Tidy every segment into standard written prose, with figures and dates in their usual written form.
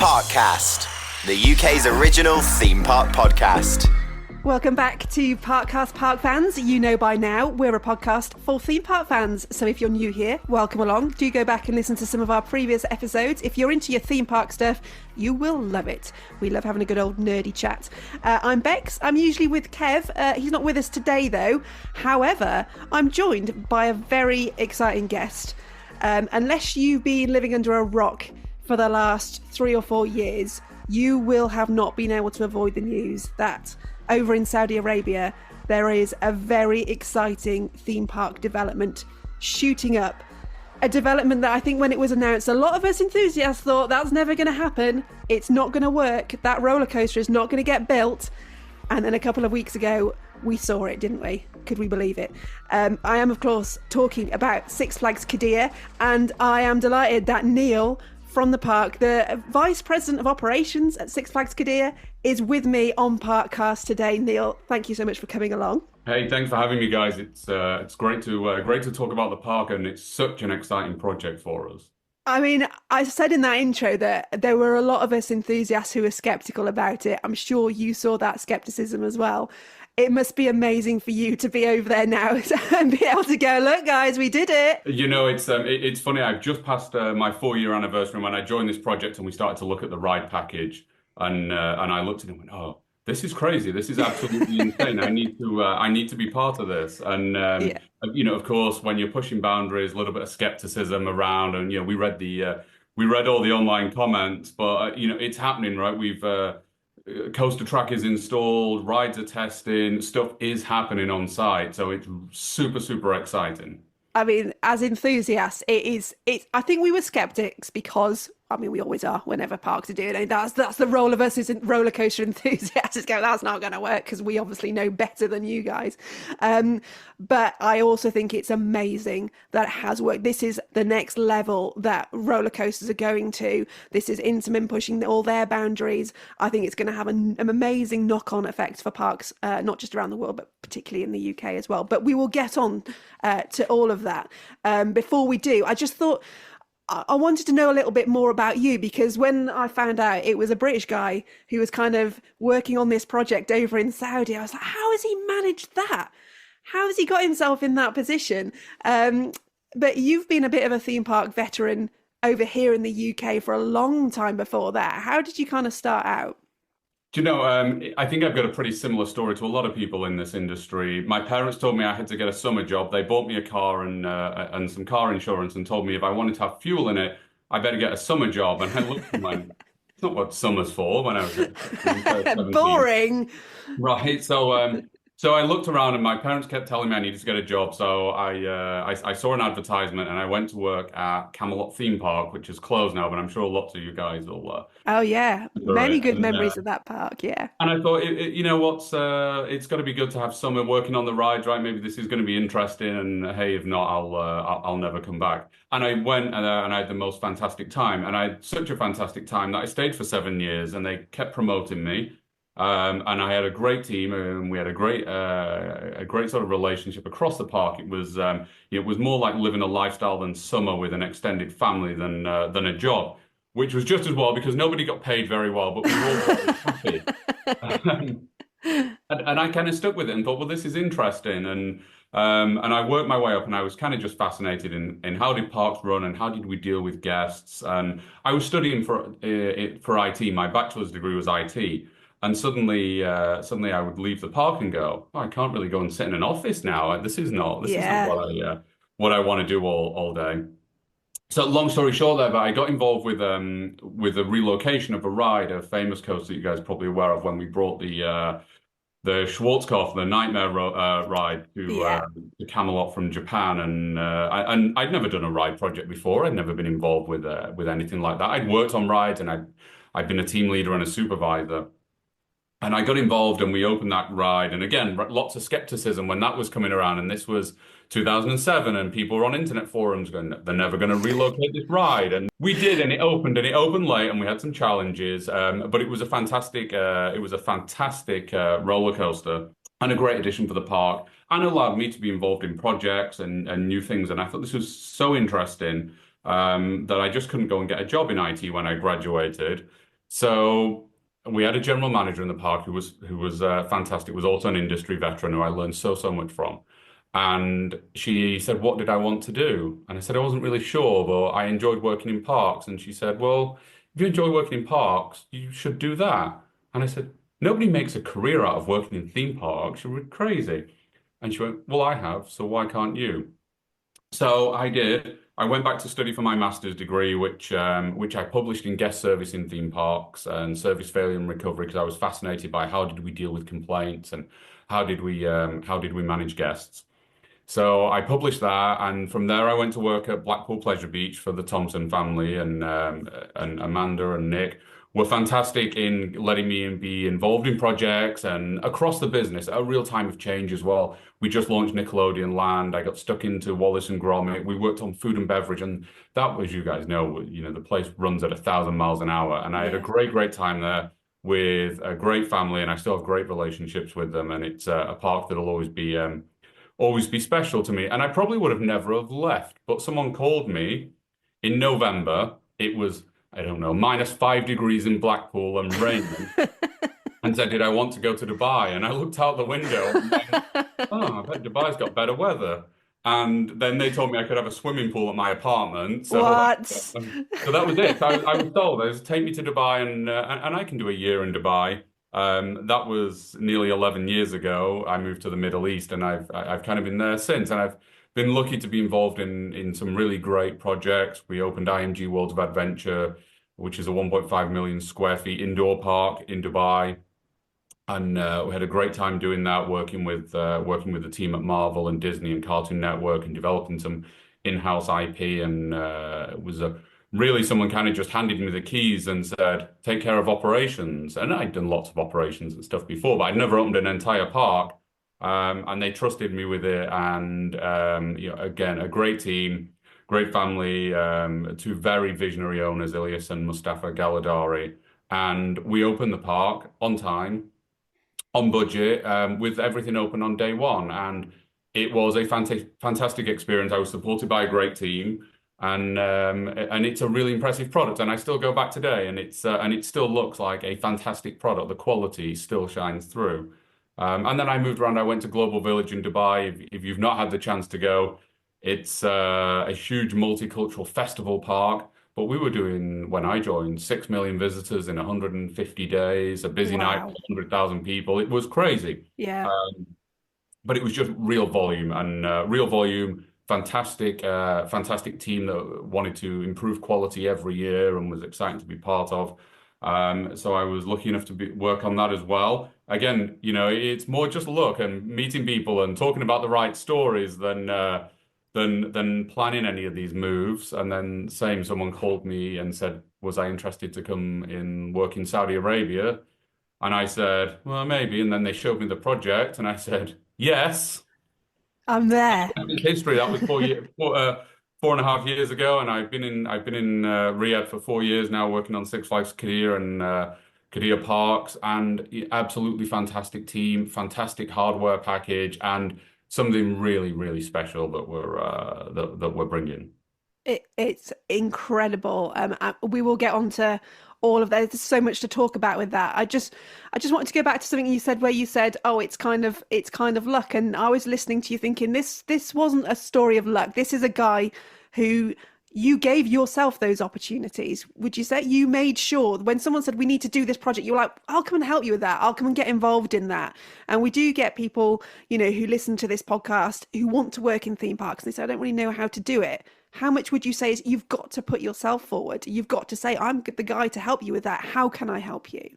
Parkcast, the UK's original theme park podcast. Welcome back to Parkcast Park fans. You know by now, we're a podcast for theme park fans. So if you're new here, welcome along. Do go back and listen to some of our previous episodes. If you're into your theme park stuff, you will love it. We love having a good old nerdy chat. I'm Bex. I'm usually with Kev. He's not with us today though. However, I'm joined by a very exciting guest. Unless you've been living under a rock for the last 3 or 4 years, you will have not been able to avoid the news that over in Saudi Arabia, there is a very exciting theme park development shooting up. A development that I think when it was announced, a lot of us enthusiasts thought that's never going to happen. It's not going to work. That roller coaster is not going to get built. And then a couple of weeks ago, we saw it, didn't we? Could we believe it? I am, of course, talking about Six Flags Qiddiya, and I am delighted that Neil from the park, the Vice President of Operations at Six Flags Qiddiya, is with me on Parkcast today. Neil, thank you so much for coming along. Hey, thanks for having me, guys. It's great to talk about the park, and it's such an exciting project for us. I mean, I said in that intro that there were a lot of us enthusiasts who were skeptical about it. I'm sure you saw that skepticism as well. It must be amazing for you to be over there now and be able to go, look, guys, we did it. You know, it's funny. I've just passed my 4-year anniversary when I joined this project, and we started to look at the ride package. And I looked at it and went, oh, this is crazy. This is absolutely insane. I need to be part of this. And you know, of course, when you're pushing boundaries, a little bit of skepticism around, and you know, we read all the online comments, but you know, it's happening, right? We've coaster track is installed, rides are testing, stuff is happening on site, so it's super exciting. I mean, as enthusiasts, I think we were skeptics because, I mean, we always are whenever parks are doing it. That's the role of us as roller coaster enthusiasts. Go, that's not going to work because we obviously know better than you guys. But I also think it's amazing that it has worked. This is the next level that roller coasters are going to. This is Intamin pushing all their boundaries. I think it's going to have an amazing knock-on effect for parks, not just around the world, but particularly in the UK as well. But we will get on to all of that. Before we do, I just thought I wanted to know a little bit more about you, because when I found out it was a British guy who was kind of working on this project over in Saudi, I was like, how has he managed that? How has he got himself in that position? But you've been a bit of a theme park veteran over here in the UK for a long time before that. How did you kind of start out? Do you know, I think I've got a pretty similar story to a lot of people in this industry. My parents told me I had to get a summer job. They bought me a car and some car insurance and told me if I wanted to have fuel in it, I better get a summer job. And I looked and went, it's not what summer's for when I was 17. Boring. Right. So I looked around and my parents kept telling me I needed to get a job. So I saw an advertisement and I went to work at Camelot Theme Park, which is closed now, but I'm sure lots of you guys will. Oh, yeah. Many good memories of that park. Yeah. And I thought, you know what, it's got to be good to have summer working on the rides, right? Maybe this is going to be interesting. And hey, if not, I'll never come back. And I went and I had the most fantastic time. And I had such a fantastic time that I stayed for 7 years and they kept promoting me. And I had a great team, and we had a great sort of relationship across the park. It was more like living a lifestyle than summer with an extended family than a job, which was just as well because nobody got paid very well, but we were all very happy. And I kind of stuck with it and thought, well, this is interesting. And I worked my way up, and I was kind of just fascinated in how did parks run and how did we deal with guests. And I was studying for IT. My bachelor's degree was IT. And suddenly I would leave the park and go, oh, I can't really go and sit in an office now. This isn't what I want to do all day. So long story short there, but I got involved with the relocation of a ride, a famous coaster that you guys are probably aware of, when we brought the Schwarzkopf, the Nightmare ride to Camelot from Japan. And I'd never done a ride project before. I'd never been involved with anything like that. I'd worked on rides and I'd been a team leader and a supervisor. And I got involved and we opened that ride. And again, lots of skepticism when that was coming around. And this was 2007 and people were on internet forums going, they're never going to relocate this ride. And we did, and it opened late and we had some challenges. But it was a fantastic roller coaster and a great addition for the park, and allowed me to be involved in projects and new things. And I thought this was so interesting that I just couldn't go and get a job in IT when I graduated. So we had a general manager in the park who was fantastic. Was also an industry veteran who I learned so much from. And she said, "What did I want to do?" And I said, "I wasn't really sure, but I enjoyed working in parks." And she said, "Well, if you enjoy working in parks, you should do that." And I said, "Nobody makes a career out of working in theme parks. You're crazy." And she went, "Well, I have, so why can't you?" So I did. I went back to study for my master's degree, which I published in guest service in theme parks and service failure and recovery because I was fascinated by how did we deal with complaints and how did we manage guests. So I published that, and from there I went to work at Blackpool Pleasure Beach for the Thompson family, and Amanda and Nick were fantastic in letting me be involved in projects and across the business at a real time of change as well. We just launched Nickelodeon Land. I got stuck into Wallace and Gromit. We worked on food and beverage, and that, as you guys know, the place runs at 1,000 miles an hour, and I had a Yeah. great time there with a great family, and I still have great relationships with them, and it's a park that'll always be special to me. And I probably would have never have left, but someone called me in November. It was, I don't know, -5 degrees in Blackpool and raining, and said, "Did I want to go to Dubai?" And I looked out the window and went, "Oh, I bet Dubai's got better weather." And then they told me I could have a swimming pool at my apartment. What? So that was it. So I was told, take me to Dubai, and I can do a year in Dubai. That was nearly 11 years ago. I moved to the Middle East, and I've kind of been there since. And I've been lucky to be involved in some really great projects. We opened IMG Worlds of Adventure, which is a 1.5 million square feet indoor park in Dubai. And we had a great time doing that, working with the team at Marvel and Disney and Cartoon Network and developing some in-house IP. And it was really someone kind of just handed me the keys and said, "Take care of operations." And I'd done lots of operations and stuff before, but I'd never opened an entire park. And they trusted me with it. And again, a great team, great family, two very visionary owners, Ilyas and Mustafa Galadari. And we opened the park on time, on budget, with everything open on day one. And it was a fantastic experience. I was supported by a great team, and it's a really impressive product. And I still go back today, and it still looks like a fantastic product. The quality still shines through. And then I moved around. I went to Global Village in Dubai. If you've not had the chance to go, it's a huge multicultural festival park. But we were doing, when I joined, 6 million visitors in 150 days, a busy night Wow. with 100,000 people. It was crazy. Yeah. Um, but it was just real volume and real volume, fantastic team that wanted to improve quality every year and was exciting to be part of. So I was lucky enough to work on that as well. Again, it's more just luck and meeting people and talking about the right stories than planning any of these moves. And then someone called me and said, was I interested to come in work in Saudi Arabia? And I said, well, maybe. And then they showed me the project, and I said, yes. I'm there. I think history. That was 4.5 years ago, and I've been in Riyadh for 4 years now, working on Six Flags Qiddiya and Qiddiya parks, and absolutely fantastic team, fantastic hardware package, and something really special that we're bringing. It's incredible. We will get on to all of that. There's so much to talk about with that. I just wanted to go back to something you said where you said, "Oh, it's kind of luck." And I was listening to you thinking this wasn't a story of luck. This is a guy who you gave yourself those opportunities. Would you say you made sure when someone said we need to do this project, you were like, "I'll come and help you with that. I'll come and get involved in that." And we do get people, who listen to this podcast who want to work in theme parks. They say, "I don't really know how to do it." How much would you say is you've got to put yourself forward? You've got to say, "I'm the guy to help you with that. How can I help you?"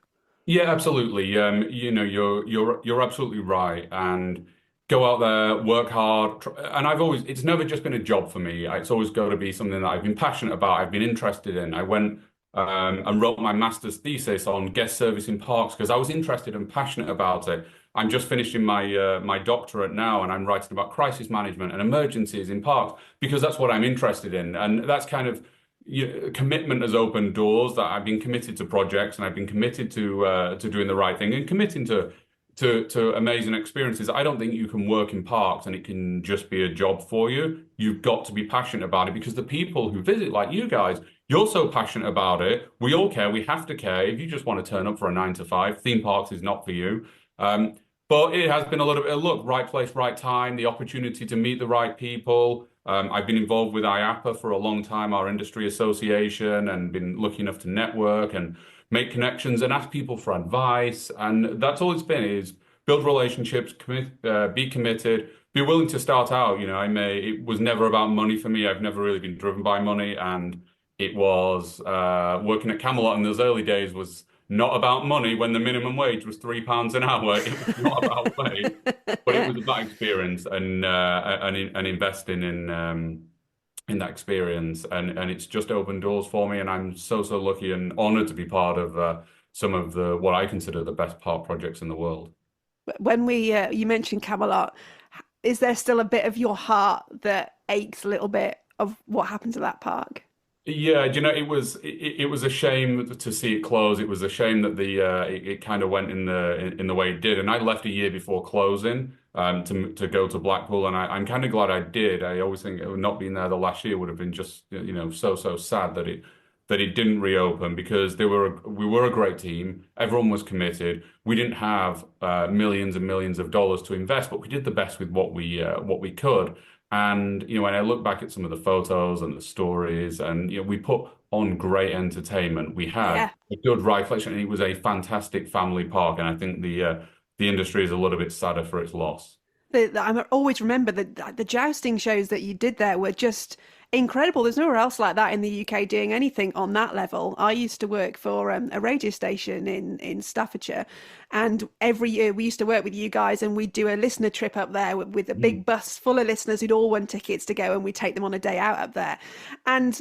Yeah, absolutely. You're absolutely right. And go out there, work hard. And it's never just been a job for me. It's always got to be something that I've been passionate about, I've been interested in. I went and wrote my master's thesis on guest service in parks because I was interested and passionate about it. I'm just finishing my doctorate now, and I'm writing about crisis management and emergencies in parks because that's what I'm interested in. And that's kind of commitment has opened doors that I've been committed to projects, and I've been committed to doing the right thing and committing to amazing experiences. I don't think you can work in parks and it can just be a job for you. You've got to be passionate about it because the people who visit, like you guys, you're so passionate about it. We all care. We have to care. If you just want to turn up for a 9 to 5, theme parks is not for you. Um, but it has been a little bit of look, right place, right time, the opportunity to meet the right people. I've been involved with IAPA for a long time, our industry association, and been lucky enough to network and make connections and ask people for advice. And that's all it's been is build relationships, be committed, be willing to start out. It was never about money for me. I've never really been driven by money. And it was working at Camelot in those early days was not about money when the minimum wage was £3 an hour. It was not about money, but it was about experience and investing in that experience. And it's just opened doors for me. And I'm so lucky and honored to be part of some of the what I consider the best park projects in the world. When you mentioned Camelot, is there still a bit of your heart that aches a little bit of what happened to that park? Yeah, it was a shame to see it close. It was a shame that it kind of went in the way it did. And I left a year before closing to go to Blackpool, and I'm kind of glad I did. I always think not being there the last year would have been just so sad that it didn't reopen because we were a great team. Everyone was committed. We didn't have millions and millions of dollars to invest, but we did the best with what we could. And when I look back at some of the photos and the stories, and we put on great entertainment. We had a good ride collection, and it was a fantastic family park. And I think the industry is a little bit sadder for its loss. I always remember the jousting shows that you did there were just incredible. There's nowhere else like that in the UK doing anything on that level. I used to work for a radio station in Staffordshire, and every year we used to work with you guys, and we'd do a listener trip up there with a big bus full of listeners who'd all won tickets to go, and we'd take them on a day out up there. And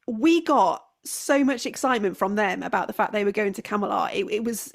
we got so much excitement from them about the fact they were going to Camelot. It was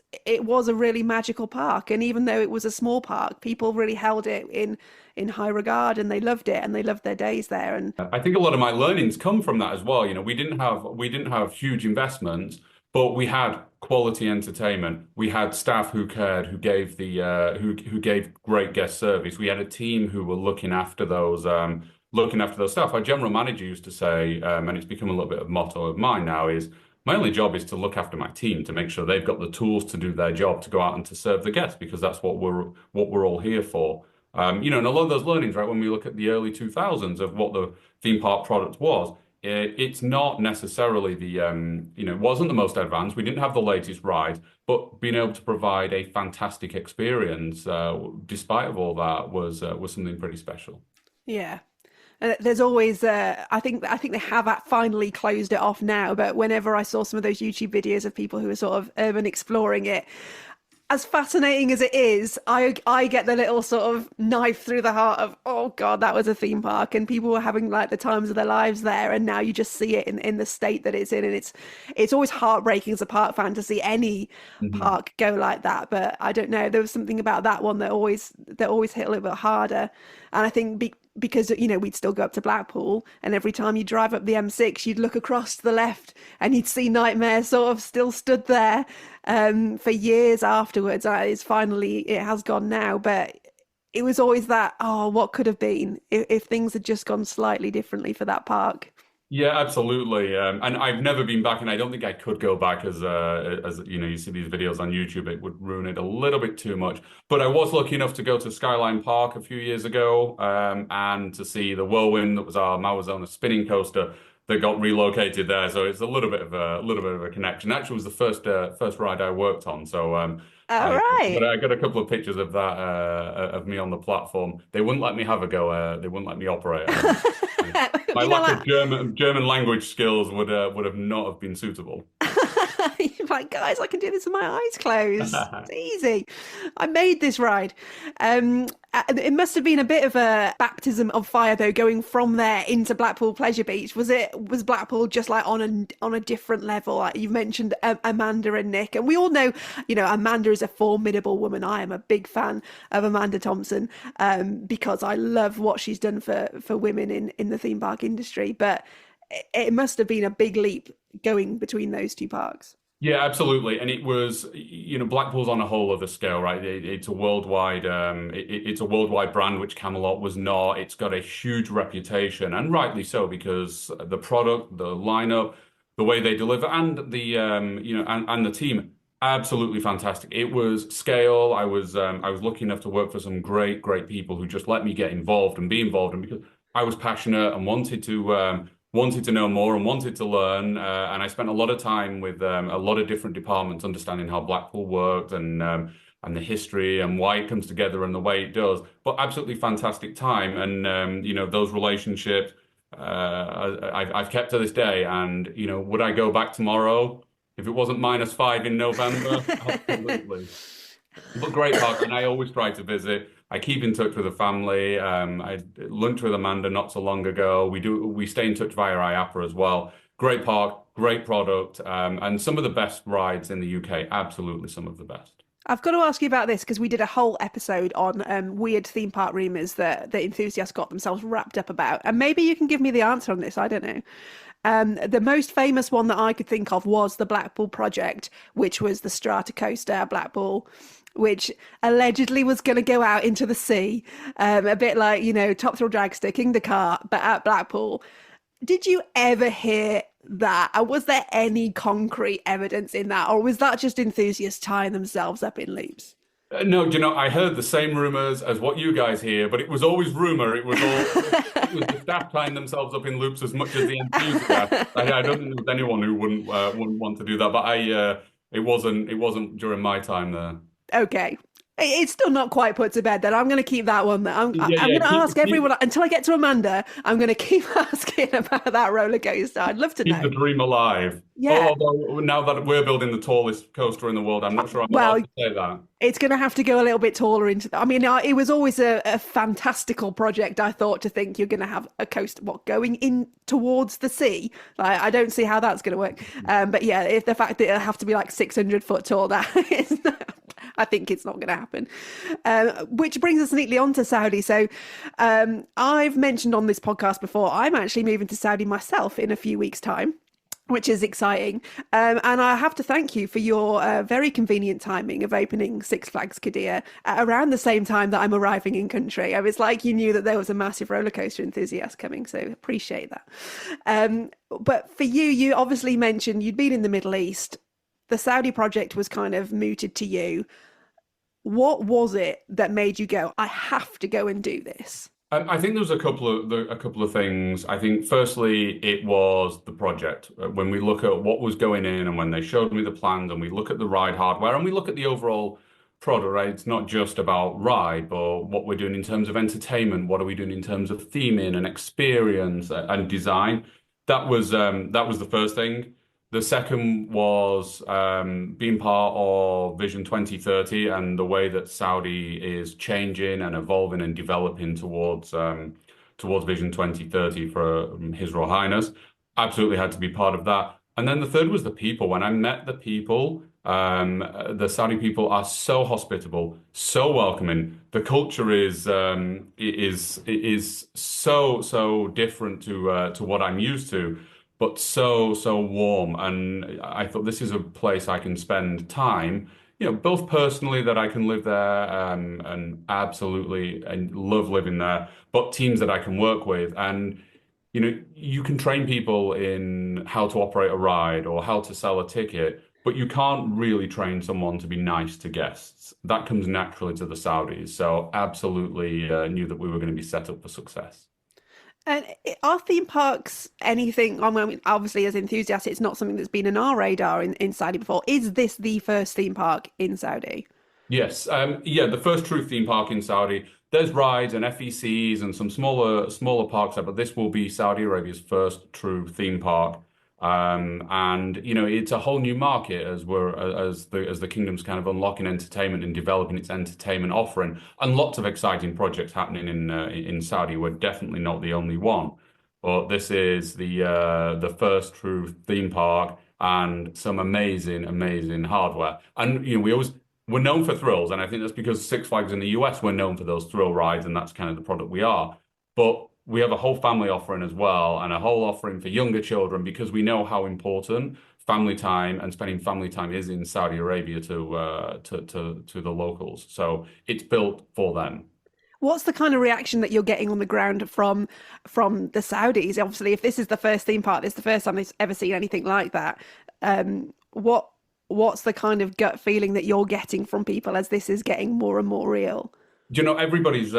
a really magical park, and even though it was a small park, people really held it in high regard, and they loved it, and they loved their days there. And I think a lot of my learnings come from that as well. We didn't have huge investments, but we had quality entertainment. We had staff who cared, who gave who gave great guest service. We had a team who were looking after those staff. Our general manager used to say, and it's become a little bit of a motto of mine now, is my only job is to look after my team, to make sure they've got the tools to do their job, to go out and to serve the guests, because that's what we're all here for. And a lot of those learnings, right, when we look at the early 2000s of what the theme park product was, it's not necessarily it wasn't the most advanced. We didn't have the latest rides, but being able to provide a fantastic experience, despite of all that, was something pretty special. yeah. There's always, I think they have finally closed it off now. But whenever I saw some of those YouTube videos of people who are sort of urban exploring it, as fascinating as it is, I get the little sort of knife through the heart of, oh God, that was a theme park, and people were having like the times of their lives there, and now you just see it in the state that it's in, and it's always heartbreaking as a park fan to see any park go like that. But I don't know, there was something about that one that always hit a little bit harder, and I think because we'd still go up to Blackpool, and every time you drive up the M6 you'd look across to the left and you'd see Nightmare sort of still stood there for years afterwards. It has gone now, but it was always that, oh, what could have been if things had just gone slightly differently for that park. Yeah, absolutely. And I've never been back, and I don't think I could go back as you see these videos on YouTube, it would ruin it a little bit too much. But I was lucky enough to go to Skyline Park a few years ago, and to see the Whirlwind, that was our Mauazona spinning coaster that got relocated there. So it's a little bit of a connection. Actually, it was the first ride I worked on. So All right. but I got a couple of pictures of that of me on the platform. They wouldn't let me have a go. They wouldn't let me operate. My lack of German language skills would have not have been suitable. You're like, guys, I can do this with my eyes closed. It's easy. I made this ride. It must have been a bit of a baptism of fire, though, going from there into Blackpool Pleasure Beach. Was Blackpool just like on a different level? Like you mentioned Amanda and Nick, and we all know, Amanda is a formidable woman. I am a big fan of Amanda Thompson, because I love what she's done for women in the theme park industry. But it must have been a big leap going between those two parks. Yeah, absolutely. And it was, Blackpool's on a whole other scale, right? It's a worldwide, it's a worldwide brand, which Camelot was not. It's got a huge reputation, and rightly so, because the product, the lineup, the way they deliver, and the and the team, absolutely fantastic. It was scale. I was lucky enough to work for some great people who just let me get involved and be involved, and because I was passionate and wanted to know more and wanted to learn, and I spent a lot of time with a lot of different departments, understanding how Blackpool worked and the history and why it comes together and the way it does. But absolutely fantastic time, and those relationships I've kept to this day. And would I go back tomorrow if it wasn't -5 in November? Absolutely. But great park, and I always try to visit. I keep in touch with the family. I lunched with Amanda not so long ago. We stay in touch via IAPA as well. Great park, great product, and some of the best rides in the UK. Absolutely, some of the best. I've got to ask you about this because we did a whole episode on weird theme park rumors that enthusiasts got themselves wrapped up about. And maybe you can give me the answer on this. I don't know. The most famous one that I could think of was the Blackpool project, which was the strata coaster Blackpool, which allegedly was going to go out into the sea, a bit like, Top Thrill Dragster, King the Cart, but at Blackpool. Did you ever hear that? And was there any concrete evidence in that? Or was that just enthusiasts tying themselves up in loops? No, I heard the same rumors as what you guys hear, but it was always rumor. It was the staff tying themselves up in loops as much as the enthusiasts. I don't think there was anyone who wouldn't want to do that, but it wasn't during my time there. Okay. It's still not quite put to bed then. I'm going to keep that one there. I'm going to ask everyone until I get to Amanda. I'm going to keep asking about that roller coaster. I'd love to know. Keep the dream alive. Yeah. Although now that we're building the tallest coaster in the world, I'm not sure I'm allowed to say that. It's going to have to go a little bit taller into that. I mean, it was always a fantastical project, I thought, to think you're going to have a coaster, going in towards the sea. I don't see how that's going to work. But yeah, if the fact that it'll have to be like 600 foot tall, that is I think it's not going to happen. Which brings us neatly on to Saudi. So I've mentioned on this podcast before, I'm actually moving to Saudi myself in a few weeks' time, which is exciting. And I have to thank you for your very convenient timing of opening Six Flags Qiddiya at around the same time that I'm arriving in country. It's like you knew that there was a massive roller coaster enthusiast coming, so appreciate that. But for you, you obviously mentioned you'd been in the Middle East. The Saudi project was kind of mooted to you. What was it that made you go, I have to go and do this? I think there was a couple of things. I think firstly, it was the project. When we look at what was going in and when they showed me the plans and we look at the ride hardware and we look at the overall product, right? It's not just about ride, but what we're doing in terms of entertainment. What are we doing in terms of theming and experience and design? That was the first thing. The second was being part of Vision 2030 and the way that Saudi is changing and evolving and developing towards Vision 2030 for His Royal Highness. Absolutely had to be part of that. And then the third was the people. When I met the people, the Saudi people are so hospitable, so welcoming. The culture is so different to what I'm used to, but so warm. And I thought this is a place I can spend time, both personally that I can live there, and absolutely and love living there, but teams that I can work with. And, you can train people in how to operate a ride or how to sell a ticket, but you can't really train someone to be nice to guests. That comes naturally to the Saudis. So absolutely knew that we were going to be set up for success. And are theme parks anything? I mean, obviously, as enthusiasts, it's not something that's been on our radar in Saudi before. Is this the first theme park in Saudi? Yes, the first true theme park in Saudi. There's rides and FECs and some smaller parks there, but this will be Saudi Arabia's first true theme park. And it's a whole new market as the kingdom's kind of unlocking entertainment and developing its entertainment offering, and lots of exciting projects happening in Saudi. We're definitely not the only one, but this is the first true theme park and some amazing hardware. And we're known for thrills, and I think that's because Six Flags in the US, we're known for those thrill rides, and that's kind of the product we are. But we have a whole family offering as well, and a whole offering for younger children, because we know how important family time and spending family time is in Saudi Arabia to the locals. So it's built for them. What's the kind of reaction that you're getting on the ground from the Saudis? Obviously, if this is the first theme park, it's the first time they've ever seen anything like that. What's the kind of gut feeling that you're getting from people as this is getting more and more real? You know, everybody's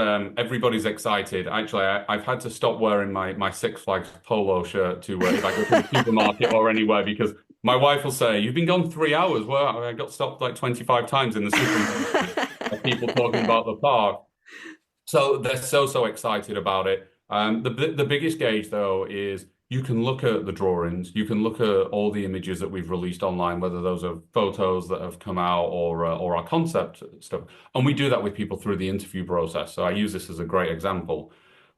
excited. Actually, I've had to stop wearing my Six Flags polo shirt to if I go to the supermarket or anywhere because my wife will say, "You've been gone 3 hours." Well, I got stopped like 25 times in the supermarket of people talking about the park. So they're so excited about it. The biggest gauge though is you can look at the drawings, you can look at all the images that we've released online, whether those are photos that have come out or our concept stuff, and we do that with people through the interview process. So I use this as a great example.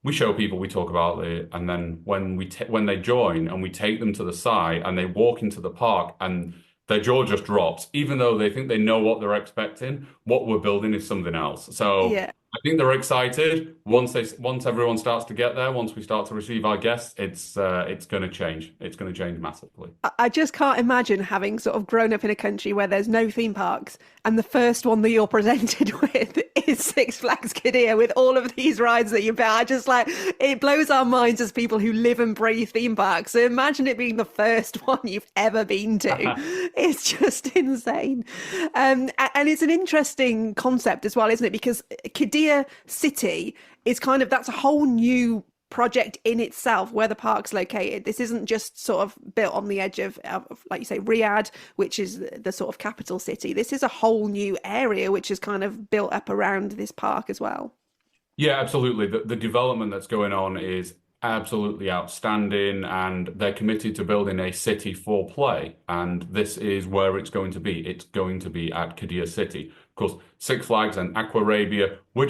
We show people, we talk about it, and then when they join and we take them to the site and they walk into the park and their jaw just drops, even though they think they know what they're expecting. What we're building is something else. So Yeah. I think they're excited. Once everyone starts to get there, once we start to receive our guests, it's going to change. It's going to change massively. I just can't imagine having sort of grown up in a country where there's no theme parks and the first one that you're presented with is Six Flags Qiddiya with all of these rides that you bet. I just like, it blows our minds as people who live and breathe theme parks. So imagine it being the first one you've ever been to. It's just insane. And it's an interesting concept as well, isn't it? Because Qiddiya City is kind of, that's a whole new project in itself where the park's located. This isn't just sort of built on the edge of like you say, Riyadh, which is the sort of capital city. This is a whole new area which is kind of built up around this park as well. Yeah, absolutely. The development that's going on is absolutely outstanding, and they're committed to building a city for play. And this is where it's going to be. It's going to be at Qiddiya City. Of course, Six Flags and Aquarabia, we're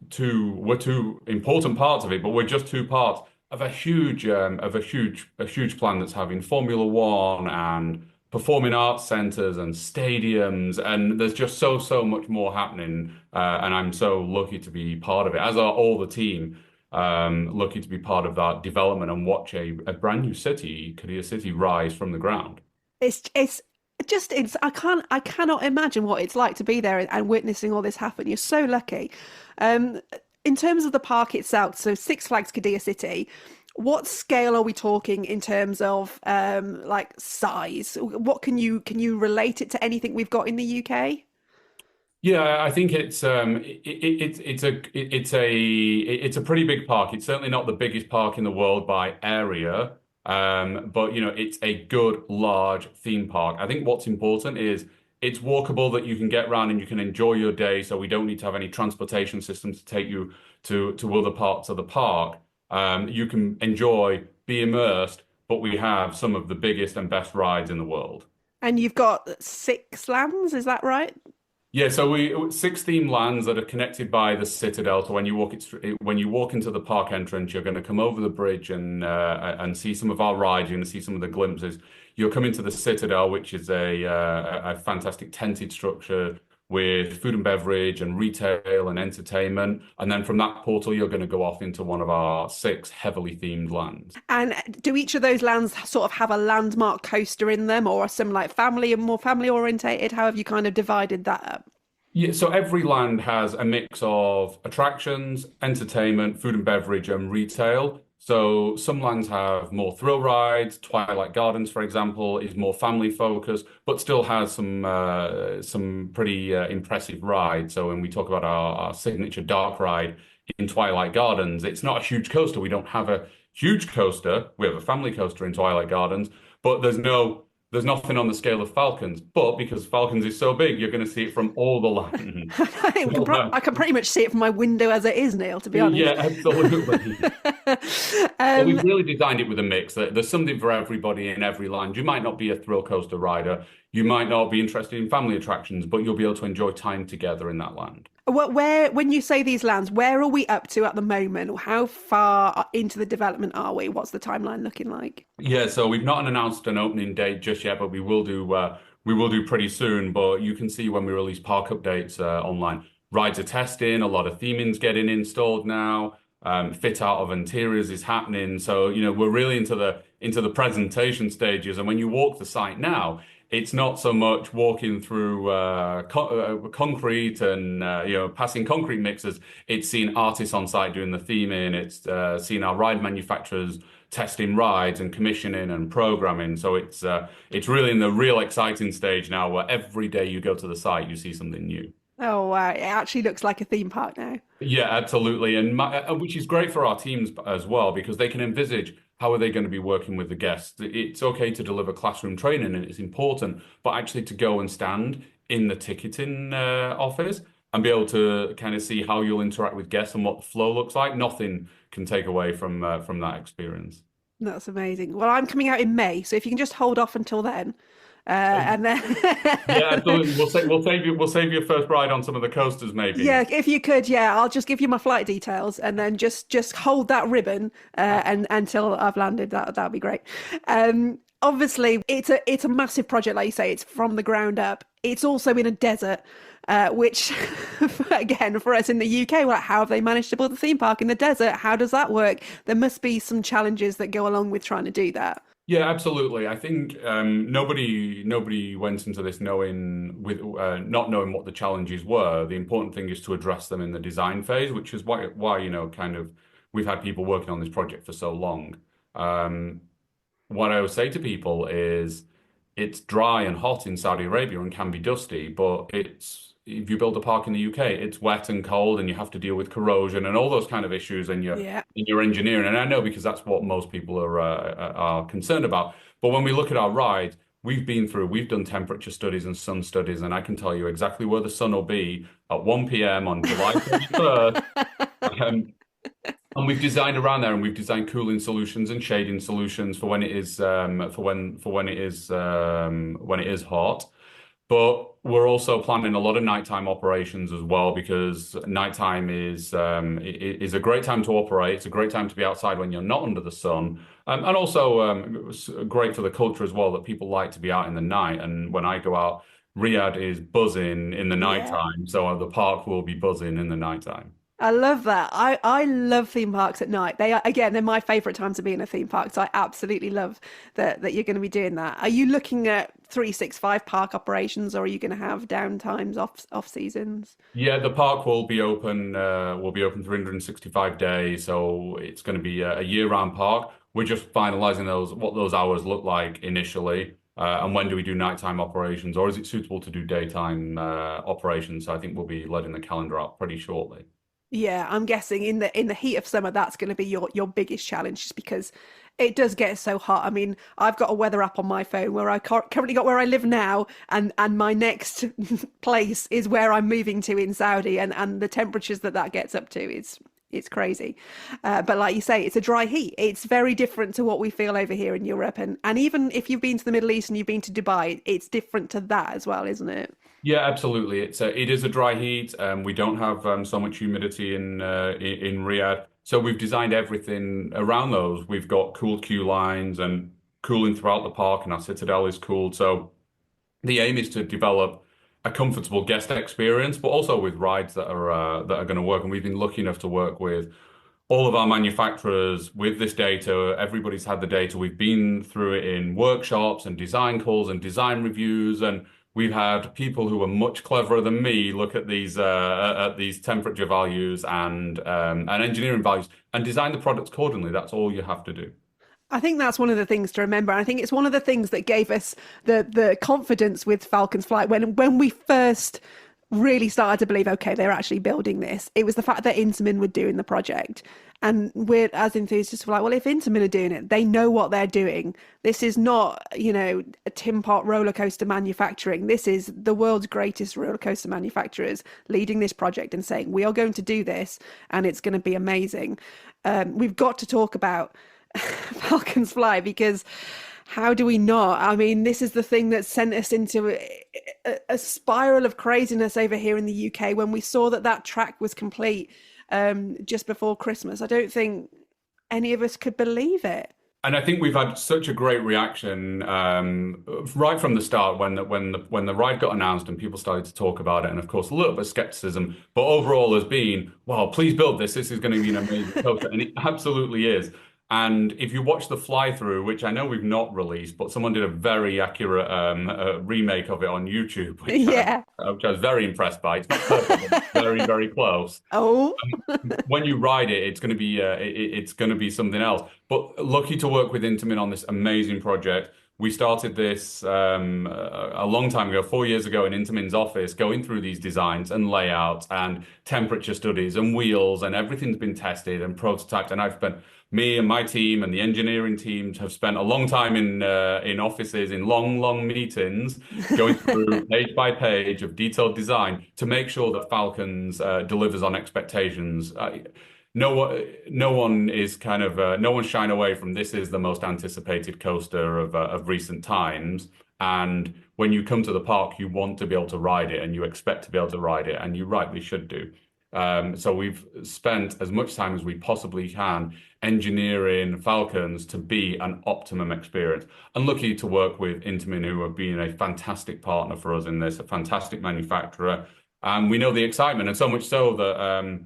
two important parts of it, but we're just two parts of a huge plan that's having Formula One and performing arts centers and stadiums, and there's just so much more happening. And I'm so lucky to be part of it, as are all the team. Lucky to be part of that development and watch a brand new city, Qiddiya City, rise from the ground. I cannot imagine what it's like to be there and witnessing all this happen. You're so lucky. In terms of the park itself, so Six Flags Qiddiya City, what scale are we talking in terms of like size? What can you relate it to anything we've got in the UK? Yeah, I think it's a pretty big park. It's certainly not the biggest park in the world by area, but you know, it's a good large theme park. I think what's important is it's walkable, that you can get around and you can enjoy your day. So we don't need to have any transportation systems to take you to other parts of the park. You can enjoy, be immersed, but we have some of the biggest and best rides in the world. And you've got 6 lands, is that right? Yeah, so we 6 themed lands that are connected by the Citadel. So when you walk into the park entrance, you're going to come over the bridge and see some of our rides. You're going to see some of the glimpses. You'll come into the Citadel, which is a fantastic tented structure with food and beverage and retail and entertainment. And then from that portal, you're going to go off into one of our 6 heavily themed lands. And do each of those lands sort of have a landmark coaster in them, or some like more family orientated? How have you kind of divided that up? Yeah, so every land has a mix of attractions, entertainment, food and beverage, and retail. So some lands have more thrill rides. Twilight Gardens, for example, is more family focused, but still has some pretty impressive rides. So when we talk about our signature dark ride in Twilight Gardens, it's not a huge coaster. We don't have a huge coaster. We have a family coaster in Twilight Gardens, but there's nothing on the scale of Falcons. But because Falcons is so big, you're going to see it from all the lands. I can pretty much see it from my window as it is, Neil, to be honest. Yeah, absolutely. But we've really designed it with a mix. There's something for everybody in every land. You might not be a thrill coaster rider. You might not be interested in family attractions, but you'll be able to enjoy time together in that land. When you say these lands, where are we up to at the moment? Or how far into the development are we? What's the timeline looking like? Yeah, so we've not announced an opening date just yet, but we will do pretty soon. But you can see when we release park updates online. Rides are testing, a lot of theming's getting installed now. Fit out of interiors is happening. So, you know, we're really into the presentation stages. And when you walk the site now, it's not so much walking through concrete and passing concrete mixers. It's seeing artists on site doing the theming. It's seeing our ride manufacturers testing rides and commissioning and programming. So it's really in the real exciting stage now, where every day you go to the site, you see something new. Oh, wow. It actually looks like a theme park now. Yeah, absolutely, and which is great for our teams as well, because they can envisage how are they going to be working with the guests. It's okay to deliver classroom training, and it's important, but actually to go and stand in the ticketing office and be able to kind of see how you'll interact with guests and what the flow looks like. Nothing can take away from that experience. That's amazing. Well, I'm coming out in May, so if you can just hold off until then. And then Yeah, absolutely. We'll save your first ride on some of the coasters, maybe. yeah, if you could, yeah, I'll just give you my flight details and then just hold that ribbon and until I've landed. That'd be great. Obviously, it's a massive project, like you say. It's from the ground up. It's also in a desert, which again for us in the UK, well, how have they managed to build a theme park in the desert? How does that work? There must be some challenges that go along with trying to do that. Yeah, absolutely. I think nobody went into this not knowing what the challenges were. The important thing is to address them in the design phase, which is why kind of we've had people working on this project for so long. What I would say to people is it's dry and hot in Saudi Arabia and can be dusty, but if you build a park in the UK, it's wet and cold, and you have to deal with corrosion and all those kind of issues Yeah. in your engineering. And I know, because that's what most people are concerned about. But when we look at our ride, we've done temperature studies and sun studies, and I can tell you exactly where the sun will be at 1 p.m. on July 31st. And we've designed around there, and we've designed cooling solutions and shading solutions for when it is when it is hot. But we're also planning a lot of nighttime operations as well, because nighttime is a great time to operate. It's a great time to be outside when you're not under the sun, and also it's great for the culture as well, that people like to be out in the night. And when I go out, Riyadh is buzzing in the nighttime, so the park will be buzzing in the nighttime. I love that. I love theme parks at night. They're my favorite time to be in a theme park. So I absolutely love that you're going to be doing that. Are you looking at 365 park operations, or are you going to have downtimes off seasons? Yeah, the park will be open. Will be open 365 days, so it's going to be a year-round park. We're just finalizing what those hours look like initially, and when do we do nighttime operations, or is it suitable to do daytime operations? So I think we'll be letting the calendar out pretty shortly. Yeah, I'm guessing in the heat of summer, that's going to be your biggest challenge, just because it does get so hot. I mean, I've got a weather app on my phone where I currently got where I live now, and my next place is where I'm moving to in Saudi, and the temperatures that gets up to, it's crazy. But like you say, it's a dry heat. It's very different to what we feel over here in Europe, and even if you've been to the Middle East and you've been to Dubai, it's different to that as well, isn't it? Yeah, absolutely. It is a dry heat. We don't have so much humidity in Riyadh, so we've designed everything around those. We've got cooled queue lines and cooling throughout the park, and our citadel is cooled. So the aim is to develop a comfortable guest experience, but also with rides that are going to work. And we've been lucky enough to work with all of our manufacturers with this data. Everybody's had the data. We've been through it in workshops and design calls and design reviews, and we've had people who are much cleverer than me look at these temperature values and engineering values and design the products accordingly. That's all you have to do. I think that's one of the things to remember. I think it's one of the things that gave us the confidence with Falcon's flight when we first really started to believe, okay, they're actually building this. It was the fact that Intamin were doing the project. And we're, as enthusiasts, we're like, well, if Intamin are doing it, they know what they're doing. This is not, a Tim Pot roller coaster manufacturing. This is the world's greatest roller coaster manufacturers leading this project and saying, we are going to do this and it's going to be amazing. We've got to talk about Falcon's flight, because how do we not? I mean, this is the thing that sent us into a spiral of craziness over here in the UK when we saw that track was complete just before Christmas. I don't think any of us could believe it. And I think we've had such a great reaction right from the start when the ride got announced and people started to talk about it, and of course a little bit of skepticism, but overall has been, wow, please build this. This is going to be an amazing coaster, and it absolutely is. And if you watch the fly through, which I know we've not released, but someone did a very accurate remake of it on YouTube, Yeah. which I was very impressed by. It's not perfect, but very, very close. Oh. When you ride it, it's going to be something else. But lucky to work with Intamin on this amazing project. We started this a long time ago, 4 years ago, in Intamin's office, going through these designs and layouts and temperature studies and wheels, and everything's been tested and prototyped. And me and my team and the engineering teams have spent a long time in offices, in long meetings, going through page by page of detailed design to make sure that Falcons delivers on expectations. No one is no one's shying away from this is the most anticipated coaster of recent times. And when you come to the park, you want to be able to ride it and you expect to be able to ride it, and you rightly should do. So we've spent as much time as we possibly can engineering Falcons to be an optimum experience. And lucky to work with Intamin, who have been a fantastic partner for us in this, a fantastic manufacturer. And we know the excitement, and so much so that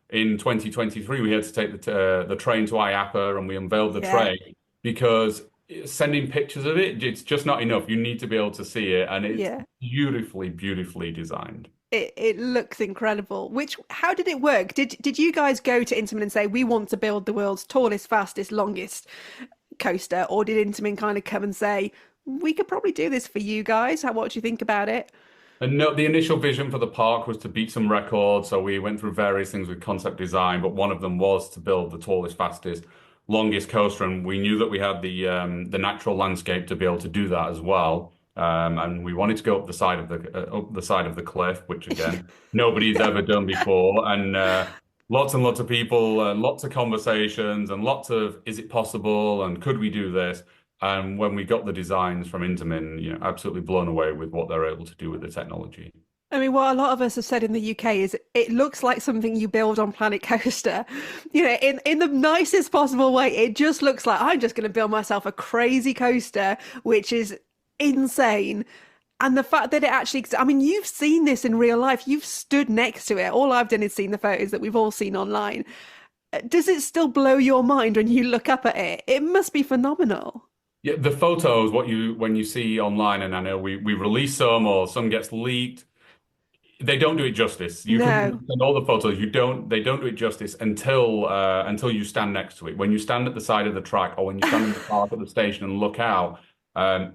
in 2023 we had to take the train to IAPA, and we unveiled the train because sending pictures of it's just not enough. You need to be able to see it, and it's beautifully designed. It looks incredible. How did it work? Did you guys go to Intamin and say, we want to build the world's tallest, fastest, longest coaster? Or did Intamin kind of come and say, we could probably do this for you guys? What do you think about it? And no, the initial vision for the park was to beat some records. So we went through various things with concept design, but one of them was to build the tallest, fastest, longest coaster. And we knew that we had the natural landscape to be able to do that as well. And we wanted to go up the side of the cliff, which again nobody's ever done before, and lots and lots of people, and lots of conversations, and lots of is it possible, and could we do this? And when we got the designs from Intamin, absolutely blown away with what they're able to do with the technology. I mean, what a lot of us have said in the UK is it looks like something you build on Planet Coaster, in the nicest possible way. It just looks like I'm just going to build myself a crazy coaster, which is insane. And the fact that it actually, I mean, you've seen this in real life. You've stood next to it. All I've done is seen the photos that we've all seen online. Does it still blow your mind when you look up at it? It must be phenomenal. Yeah, the photos, when you see online, and I know we release some or some gets leaked, they don't do it justice. You can send all the photos. They don't do it justice until you stand next to it. When you stand at the side of the track, or when you stand in the park at the station and look out,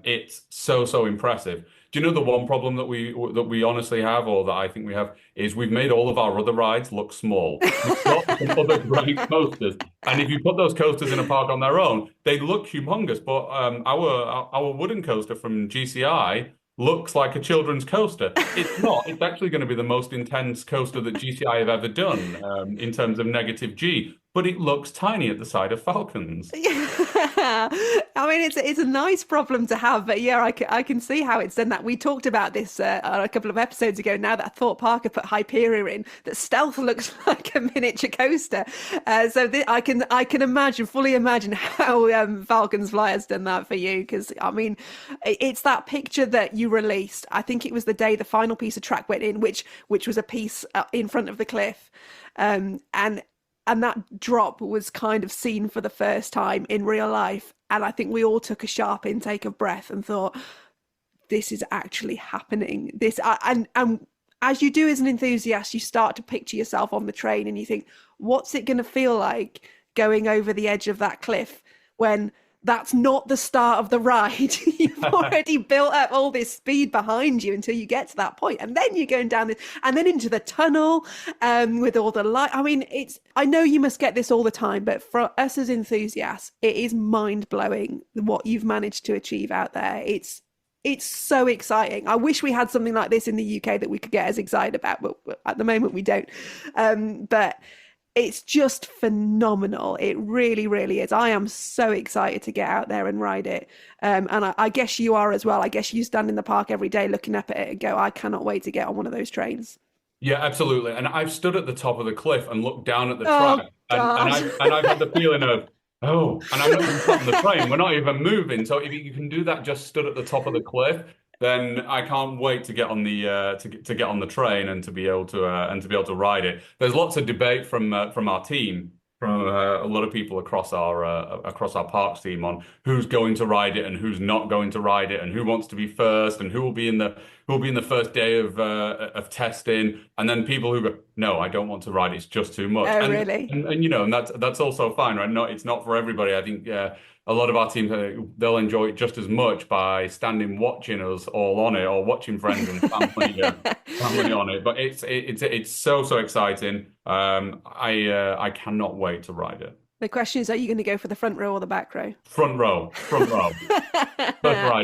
it's so impressive. Do you know the one problem that we honestly have, or that I think we have, is we've made all of our other rides look small. We've got some other great coasters, and if you put those coasters in a park on their own, they look humongous. But our wooden coaster from GCI looks like a children's coaster. It's not. It's actually going to be the most intense coaster that GCI have ever done in terms of negative G. But it looks tiny at the side of Falcons. Yeah, I mean, it's a nice problem to have, but yeah, I can see how it's done that. We talked about this a couple of episodes ago. Now that Thorpe Parker put Hyperia in, that Stealth looks like a miniature coaster. I can fully imagine how Falcons Fly has done that for you, because I mean, it's that picture that you released. I think it was the day the final piece of track went in, which was a piece in front of the cliff, and that drop was kind of seen for the first time in real life. And I think we all took a sharp intake of breath and thought, this is actually happening. And as you do as an enthusiast, you start to picture yourself on the train and you think, what's it going to feel like going over the edge of that cliff when that's not the start of the ride? You've already built up all this speed behind you until you get to that point, and then you're going down this, and then into the tunnel with all the light. I mean, I know you must get this all the time, but for us as enthusiasts, it is mind-blowing what you've managed to achieve out there. It's so exciting. I wish we had something like this in the UK that we could get as excited about, but at the moment we don't. But it's just phenomenal. It really, really is. I am so excited to get out there and ride it. And I guess you are as well. I guess you stand in the park every day looking up at it and go, I cannot wait to get on one of those trains. Yeah, absolutely. And I've stood at the top of the cliff and looked down at the track. And I've had the feeling of, and I'm not even sat on the train. We're not even moving. So if you can do that just stood at the top of the cliff, then I can't wait to get on the to get on the train and to be able to ride it. There's lots of debate from our team, from a lot of people across our parks team on who's going to ride it and who's not going to ride it and who wants to be first and who will be in the first day of testing, and then people who go, no, I don't want to ride it, it's just too much. Oh, really? And that's also fine, right? No, it's not for everybody. I think a lot of our teams, they'll enjoy it just as much by standing watching us all on it or watching friends and family on it. But it's so exciting. I cannot wait to ride it. The question is, are you going to go for the front row or the back row? Front row. First ride,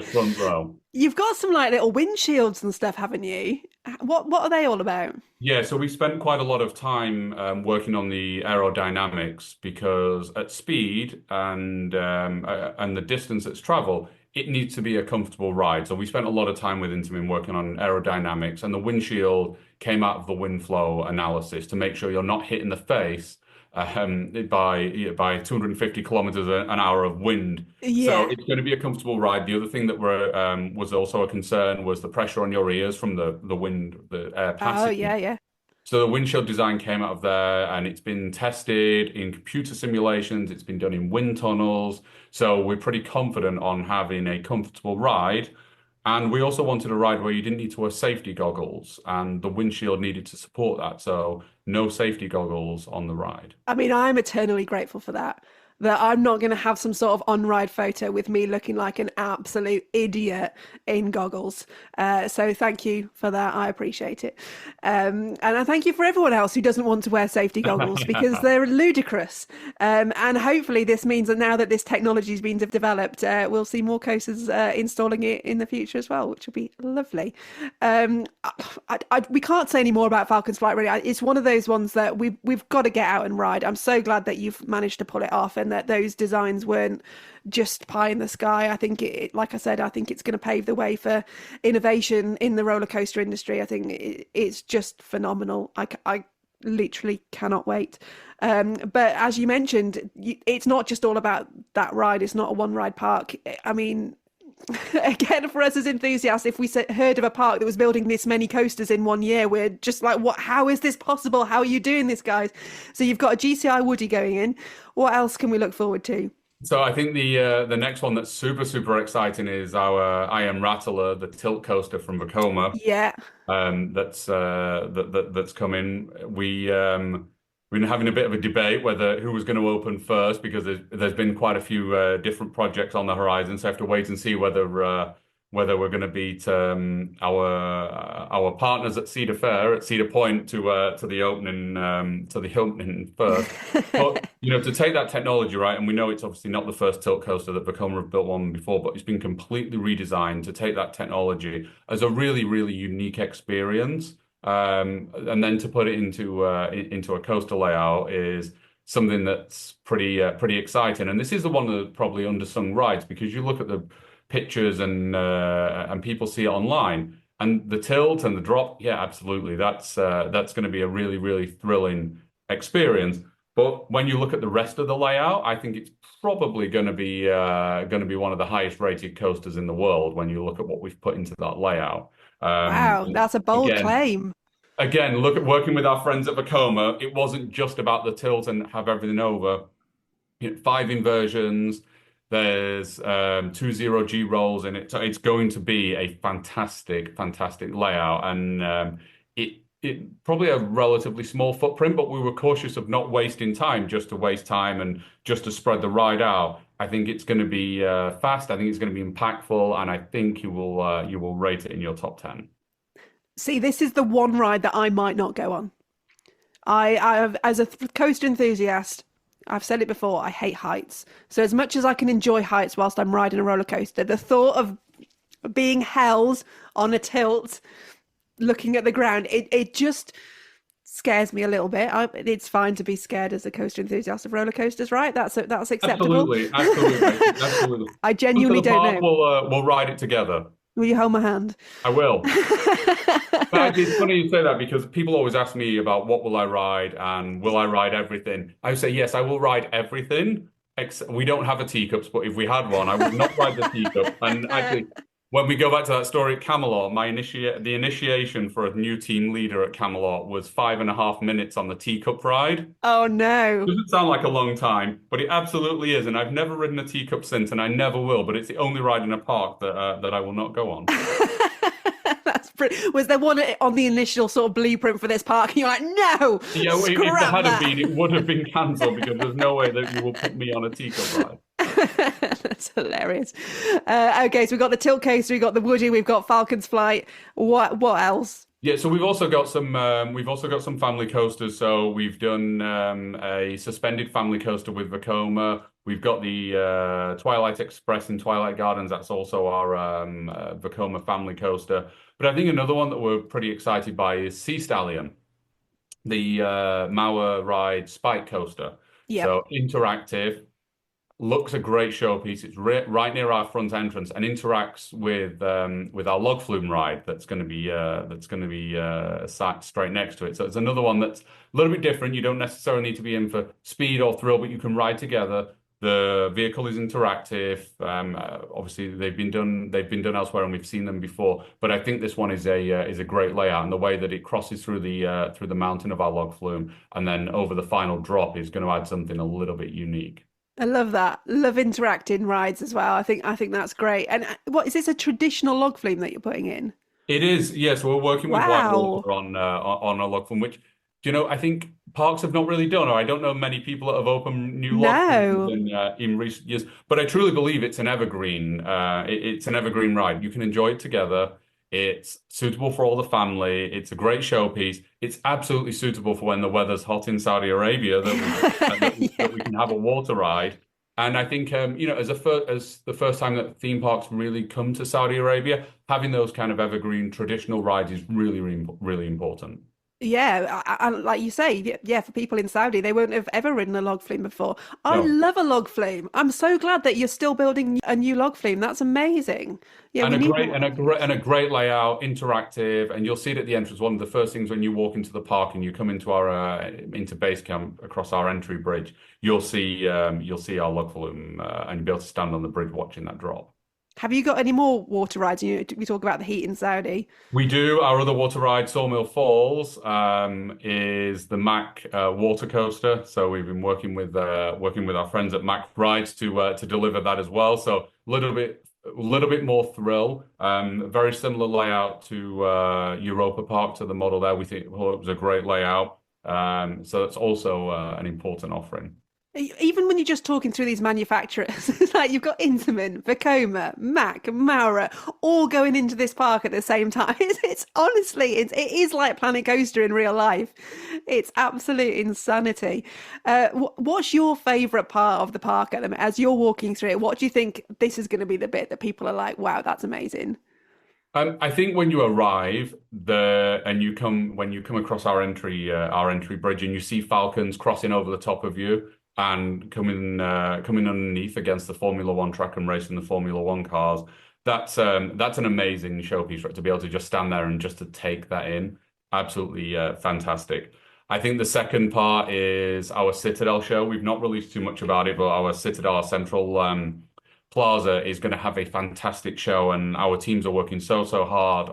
front row. You've got some like little windshields and stuff, haven't you? What are they all about? Yeah, so we spent quite a lot of time working on the aerodynamics because at speed and the distance it's travel, it needs to be a comfortable ride. So we spent a lot of time with Intamin working on aerodynamics, and the windshield came out of the wind flow analysis to make sure you're not hitting the face by 250 kilometers an hour of wind. Yeah. So it's going to be a comfortable ride. The other thing that was also a concern was the pressure on your ears from the wind, the air passing. Oh, yeah. So the windshield design came out of there, and it's been tested in computer simulations. It's been done in wind tunnels. So we're pretty confident on having a comfortable ride. And we also wanted a ride where you didn't need to wear safety goggles, and the windshield needed to support that. So no safety goggles on the ride. I mean, I'm eternally grateful for that. That I'm not going to have some sort of on-ride photo with me looking like an absolute idiot in goggles. So thank you for that. I appreciate it. And I thank you for everyone else who doesn't want to wear safety goggles because they're ludicrous. And hopefully this means that now that this technology has been developed, we'll see more coasters installing it in the future as well, which will be lovely. We can't say any more about Falcon's Flight, really. It's one of those ones that we've got to get out and ride. I'm so glad that you've managed to pull it off, and that those designs weren't just pie in the sky. I think like I said, I think it's going to pave the way for innovation in the roller coaster industry. I think it's just phenomenal. I literally cannot wait. But as you mentioned, it's not just all about that ride. It's not a one ride park. I mean, again, for us as enthusiasts, if we heard of a park that was building this many coasters in 1 year, we're just like, what? How is this possible? How are you doing this, guys? So you've got a GCI Woody going in. What else can we look forward to? So I think the next one that's super exciting is our I Am Rattler, the tilt coaster from Vekoma. Yeah. That's coming. We've been having a bit of a debate who was going to open first, because there's been quite a few different projects on the horizon. So I have to wait and see whether we're going to beat our partners at Cedar Fair at Cedar Point to the opening first. But to take that technology, right, and we know it's obviously not the first tilt coaster that Vekoma have built one before, but it's been completely redesigned to take that technology as a really unique experience. And then to put it into a coaster layout is something that's pretty exciting. And this is the one of the probably undersung rides, because you look at the pictures and people see it online, and the tilt and the drop. Yeah, absolutely. That's going to be a really thrilling experience. But when you look at the rest of the layout, I think it's probably going to be one of the highest rated coasters in the world when you look at what we've put into that layout. Wow, that's a bold claim. Again, look at working with our friends at Vekoma. It wasn't just about the tilt and have everything over. 5 inversions. There's 2 0G rolls in it. So it's going to be a fantastic layout. And it probably a relatively small footprint, but we were cautious of not wasting time just to waste time and just to spread the ride out. I think it's going to be fast. I think it's going to be impactful, and I think you will rate it in your top 10. See, this is the one ride that I might not go on. I have, as a coaster enthusiast, I've said it before, I hate heights. So as much as I can enjoy heights whilst I'm riding a roller coaster, the thought of being held on a tilt, looking at the ground, it just scares me a little bit. It's fine to be scared as a coaster enthusiast of roller coasters, right? That's acceptable. Absolutely. I genuinely don't know. We'll ride it together. Will you hold my hand? I will. But it's funny you say that, because people always ask me about what will I ride and will I ride everything. I say yes, I will ride everything. We don't have a teacups, but if we had one, I would not ride the teacup. And actually, When we go back to that story at Camelot, the initiation for a new team leader at Camelot was 5.5 minutes on the teacup ride. Oh no. Doesn't sound like a long time, but it absolutely is. And I've never ridden a teacup since, and I never will. But it's the only ride in a park that I will not go on. That's pretty. Was there one on the initial sort of blueprint for this park? And you're like, no, Yeah, if there scrap hadn't that. been, it would have been cancelled because there's no way that you will put me on a teacup ride. That's hilarious. Okay, so we've got the tilt coaster, we've got the Woody, we've got Falcon's Flight. What else? Yeah, so we've also got some family coasters. So we've done a suspended family coaster with Vekoma. We've got the Twilight Express in Twilight Gardens. That's also our Vekoma family coaster. But I think another one that we're pretty excited by is Sea Stallion, the Mauer Ride Spike Coaster. Yep. So interactive, looks a great showpiece. It's right near our front entrance and interacts with our log flume ride that's going to be sat straight next to it. So it's another one that's a little bit different. You don't necessarily need to be in for speed or thrill, but you can ride together. The vehicle is interactive. Obviously, they've been done elsewhere, and we've seen them before. But I think this one is a great layout, and the way that it crosses through the mountain of our log flume and then over the final drop is going to add something a little bit unique. I love that. Love interacting rides as well. I think that's great. And what is this, a traditional log flume that you're putting in? It is, yes. We're working with Wow. Whitewater on a log flume, which, I think parks have not really done, or I don't know many people that have opened new log flumes No. in recent years. But I truly believe it's an evergreen. It's an evergreen ride. You can enjoy it together. It's suitable for all the family. It's a great showpiece. It's absolutely suitable for when the weather's hot in Saudi Arabia that we can have a water ride. And I think, as the first time that theme parks really come to Saudi Arabia, having those kind of evergreen traditional rides is really, really, really important. Yeah, like you say, yeah, for people in Saudi, they won't have ever ridden a log flume before. I No. love a log flume. I'm so glad that you're still building a new log flume. That's amazing. Yeah, And we a need great more. and a great layout, interactive, and you'll see it at the entrance. One of the first things when you walk into the park and you come into our into base camp across our entry bridge, you'll see our log flume, and you'll be able to stand on the bridge watching that drop. Have you got any more water rides? We talk about the heat in Saudi. We do. Our other water ride, Sawmill Falls, is the Mac water coaster. So we've been working with our friends at Mac Rides to deliver that as well. So a little bit more thrill. Very similar layout to Europa Park, to the model there. We think it was a great layout. So that's also an important offering. Even when you're just talking through these manufacturers, it's like you've got Intamin, Vekoma, Mack, Maurer, all going into this park at the same time. It's honestly, it is like Planet Coaster in real life. It's absolute insanity. What's your favourite part of the park at them as you're walking through it? What do you think this is going to be the bit that people are like, wow, that's amazing? I think when you arrive when you come across our entry bridge and you see Falcons crossing over the top of you and coming underneath against the Formula One track and racing the Formula One cars, that's an amazing showpiece, right? To be able to just stand there and just to take that in, absolutely fantastic. I think the second part is our Citadel show. We've not released too much about it, but our Citadel, our central Plaza, is going to have a fantastic show, and our teams are working so hard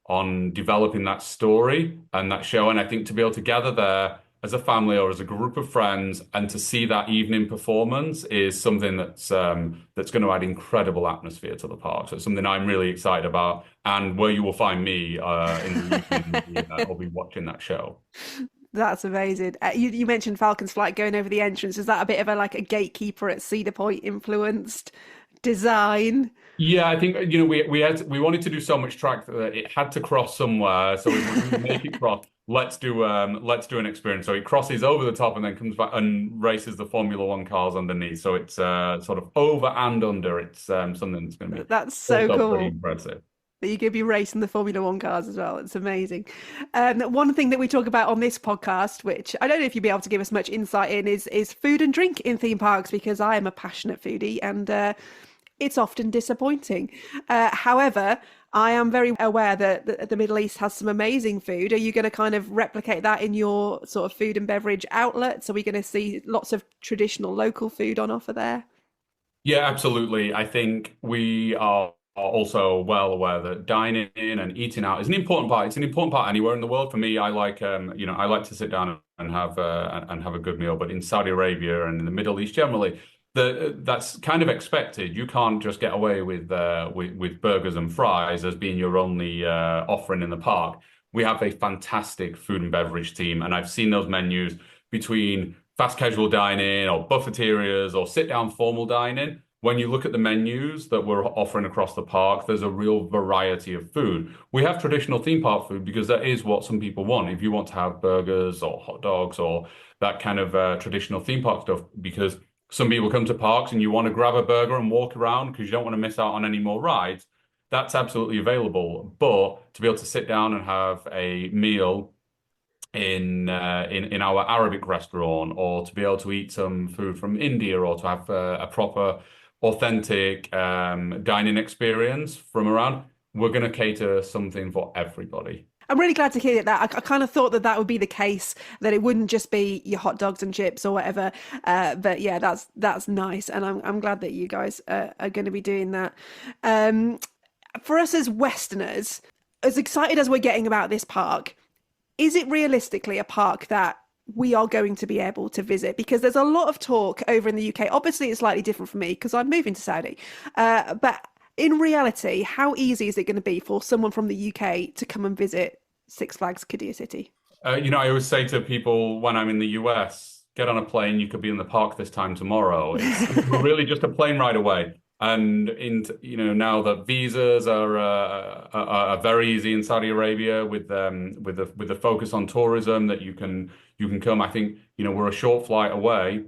on developing that story and that show. And I think to be able to gather there as a family or as a group of friends and to see that evening performance is something that's going to add incredible atmosphere to the park. So it's something I'm really excited about, and where you will find me in the evening, I'll be watching that show. That's amazing. You mentioned Falcon's Flight going over the entrance. Is that a bit of a gatekeeper at Cedar Point influenced design? Yeah, I think we wanted to do so much track that it had to cross somewhere, so we make it cross. Let's do an experience. So it crosses over the top and then comes back and races the Formula One cars underneath. So it's sort of over and under. It's something that's going to be That's so also cool. pretty impressive. That you could be racing the Formula One cars as well. It's amazing. One thing that we talk about on this podcast, which I don't know if you'd be able to give us much insight in, is food and drink in theme parks, because I am a passionate foodie and it's often disappointing. However, I am very aware that the Middle East has some amazing food. Are you going to kind of replicate that in your sort of food and beverage outlets? Are we going to see lots of traditional local food on offer there? Yeah, absolutely. I think we are also well aware that dining in and eating out is an important part. It's an important part anywhere in the world. For me, I like I like to sit down and have a good meal. But in Saudi Arabia and in the Middle East generally, that's kind of expected. You can't just get away with burgers and fries as being your only offering in the park. We have a fantastic food and beverage team, and I've seen those menus between fast casual dining or buffeterias or sit down formal dining. When you look at the menus that we're offering across the park, there's a real variety of food. We have traditional theme park food because that is what some people want. If you want to have burgers or hot dogs or that kind of traditional theme park stuff, because some people come to parks and you want to grab a burger and walk around because you don't want to miss out on any more rides, that's absolutely available. But to be able to sit down and have a meal in our Arabic restaurant, or to be able to eat some food from India, or to have a proper, authentic dining experience from around, we're going to cater something for everybody. I'm really glad to hear that. I kind of thought that that would be the case, that it wouldn't just be your hot dogs and chips or whatever. But yeah, that's nice, and I'm glad that you guys are going to be doing that. For us as Westerners, as excited as we're getting about this park, is it realistically a park that we are going to be able to visit? Because there's a lot of talk over in the UK. Obviously, it's slightly different for me because I'm moving to Saudi. But in reality, how easy is it going to be for someone from the UK to come and visit Six Flags Qiddiya City? I always say to people when I'm in the US, get on a plane, you could be in the park this time tomorrow. It's really just a plane ride away. And now that visas are very easy in Saudi Arabia with the focus on tourism, that you can come. I think we're a short flight away